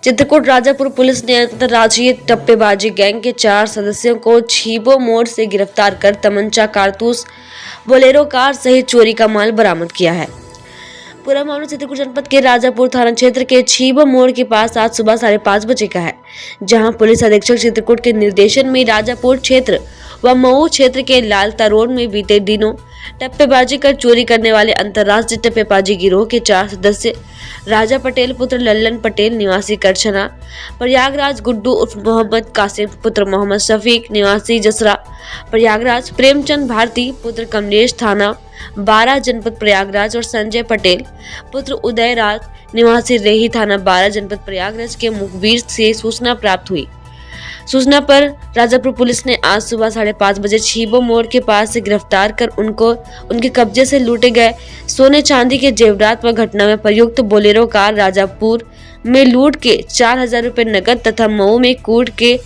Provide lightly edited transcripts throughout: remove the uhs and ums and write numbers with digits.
Chitrakoot Rajapur police ने अंतर्राज्यीय टप्पेबाजी gang के 4 सदस्यों को छीबो मोड़ से गिरफ्तार कर तमंचा, कारतूस, बोलेरो कार सहित चोरी का माल बरामद किया है। पूरा मामला चित्रकूट जनपद के राजापुर थाना क्षेत्र के छीबो मोड़ के पास आज सुबह 5:30 बजे का है, जहां पुलिस अधीक्षक चित्रकूट के निर्देशन में राजापुर क्षेत्र व मऊ क्षेत्र के लालता रोड में बीते दिनों टप्पेबाजी कर चोरी करने वाले अंतर्राष्ट्रीय टप्पेबाजी गिरोह के 4 सदस्य राजा पटेल पुत्र लल्लन पटेल निवासी करछना, प्रयागराज, गुड्डू उर्फ मोहम्मद कासिम पुत्र मोहम्मद शफीक निवासी जसरा प्रयागराज, प्रेमचंद भारती पुत्र कमलेश थाना 12 जनपद प्रयागराज और संजय पटेल पुत्र उदय राज निवासी रेही थाना 12 जनपद प्रयागराज के मुखबिर से सूचना प्राप्त हुई। सूचना पर राजापुर पुलिस ने आज सुबह 5:30 बजे छीबो मोड़ के पास से गिरफ्तार कर उनके कब्जे से लूटे गए सोने चांदी के जेवरात व घटना में प्रयुक्त बोलेरो कार राजापुर में लूट के 4,000 रुपए नकद तथा मऊ में कूट के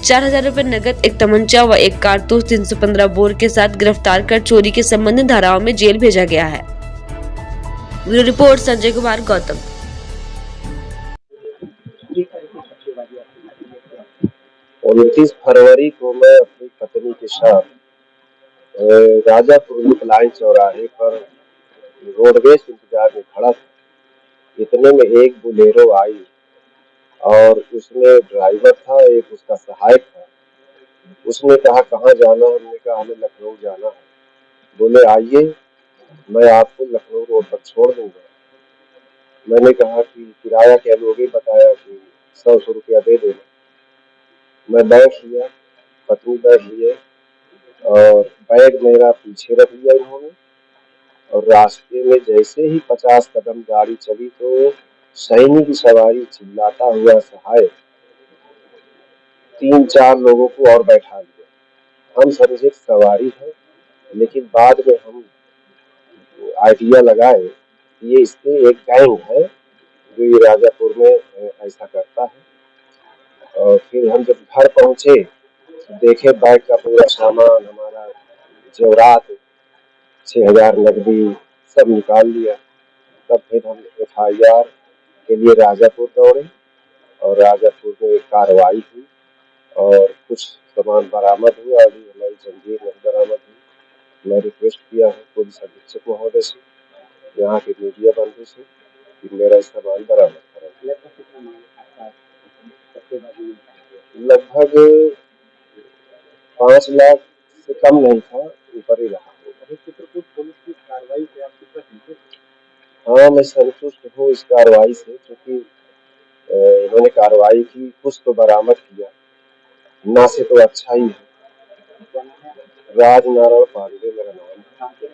4,000 रुपए नकद, एक तमंचा व एक कारतूस 315 बोर के साथ गिरफ्तार कर चोरी के संबंधित धाराओं में जेल भेजा गया है। Bureau report Sanjay Kumar Gautam. 29 फरवरी को मैं अपनी पत्नी के साथ राजापुर लाइन चौराहे पर रोडवेज इंतजार में खड़ा था। इतने में एक बोलेरो आई और उसमें ड्राइवर था, एक उसका सहायक था। उसने कहा कहाँ जाना है? हमने कहा हमें लखनऊ जाना है। बोले आइए, मैं आपको लखनऊ रोड पर छोड़ दूंगा। मैंने कहा कि किराया क्या लोगे? बताया कि 100 रुपया दे देना। मैं बैठ लिया, पत्नी बैठ लिए और बैग मेरा पीछे रख लिया इन्होंने। और रास्ते में जैसे ही 50 कदम गाड़ी चली तो सैनिक की सवारी चिल्लाता हुआ सहायक 3-4 लोगों को और बैठा लिया। हम समझे सवारी है, लेकिन बाद में हम आइडिया लगाए ये इसके एक गैंग है जो ये राजापुर में ऐसा करता है। और फिर हम जब घर पहुंचे तो देखे बैग का पूरा सामान, हमारा जेवरात, 6,000 नकदी सब निकाल लिया। तब फिर हम FIR के लिए राजापुर दौड़े और राजापुर में कार्रवाई हुई और कुछ सामान बरामद हुआ। अभी हमारी जंजीर नहीं बरामद हुई। मैं रिक्वेस्ट किया है पुलिस अधीक्षक महोदय से, यहाँ के मीडिया बंधु से कि मेरा सामान बरामद करें। लगभग 5 लाख से कम नहीं था, ऊपर ही रहा। चित्रकूट पुलिस की कार्रवाई से आप कितना संतुष्ट? हाँ, मैं संतुष्ट हूँ इस कार्रवाई से, क्योंकि इन्होंने कार्रवाई की, कुछ तो बरामद किया, ना से तो अच्छा ही है। राजनारायण पांडे मेरा नाम है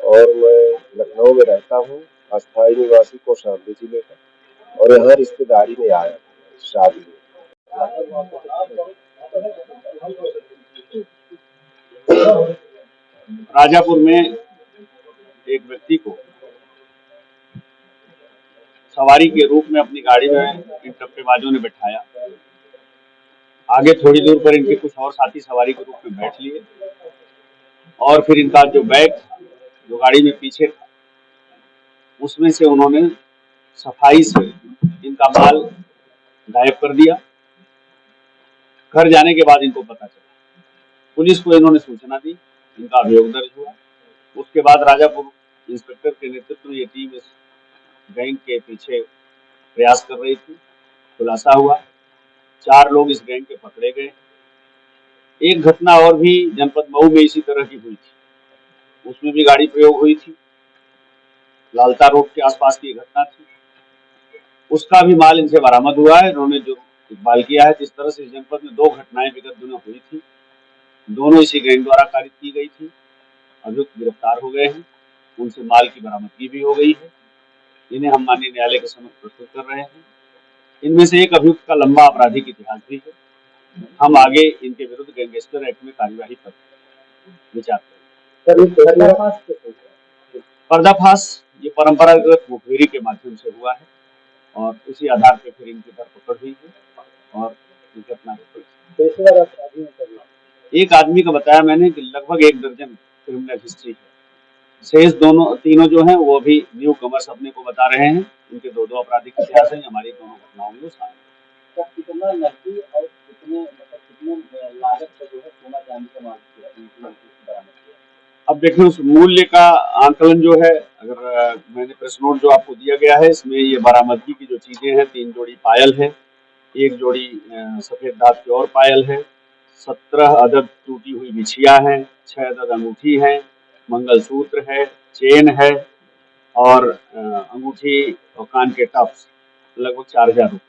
और मैं लखनऊ में रहता हूँ, अस्थायी निवासी कौशाम्बी जिले का, और यहाँ रिश्तेदारी में आया था शादी में। राजापुर में एक व्यक्ति को सवारी के रूप में अपनी गाड़ी में इन टप्पेबाजों ने बैठाया। आगे थोड़ी दूर पर इनके कुछ और साथी सवारी के रूप में बैठ लिए और फिर इनका जो बैग जो गाड़ी में पीछे था उसमें से उन्होंने सफाई से इनका माल गायब कर दिया। घर जाने के बाद इनको पता चला, पुलिस को इन्होंने सूचना दी, इनका अभियोग दर्ज हुआ। उसके बाद राजापुर इंस्पेक्टर के नेतृत्व में ये टीम इस गैंग के पीछे प्रयास कर रही थी। खुलासा हुआ, 4 लोग इस गैंग के पकड़े गए। एक घटना और भी जनपद मऊ में इसी तरह की हुई थी, उसमें भी गाड़ी प्रयोग हुई थी। लालता रोड के आसपास की घटना थी, उसका भी माल इनसे बरामद हुआ है। इन्होंने जो इकबाल किया है, जिस तरह से इस जनपद में 2 घटनाएं विगत दिनों हुई थी, दोनों इसी गैंग द्वारा कारित की गई थी। अभियुक्त गिरफ्तार हो गए हैं, उनसे माल की बरामदगी भी हो गई है। इन्हें हम माननीय न्यायालय के समक्ष प्रस्तुत कर रहे हैं। इनमें से एक अभियुक्त का लंबा आपराधिक इतिहास भी है। हम आगे इनके विरुद्ध गैंगस्टर एक्ट में कार्यवाही पर विचार करेंगे। पर्दाफाश ये परंपरागत मुखबिरी के माध्यम से हुआ है और उसी आधार पर फिर इनकी धरपकड़ हुई है और घटना एक आदमी का बताया मैंने कि लगभग 1 दर्जन क्रिमिनल हिस्ट्री है। शेष तीनों जो हैं वो अभी न्यू कमर्स अपने को बता रहे हैं। उनके 2-2 आपराधिक इतिहास हैं, हमारी दोनों घटनाओं में शामिल। कितना नकदी और कितने मतलब कितने लागत का जो है सोना चांदी का माल बरामद किया? अब देखिए उस मूल्य का आंकलन जो है, अगर मैंने प्रेस नोट जो आपको दिया गया है इसमें ये बरामदगी की जो चीजें हैं, 3 जोड़ी पायल है, 1 जोड़ी सफेद दांत की और पायल है, 17 अदद टूटी हुई बिछिया हैं, 6 अदद अंगूठी है, मंगलसूत्र है, चेन है और अंगूठी और कान के टप्स लगभग 4,000 रुपये।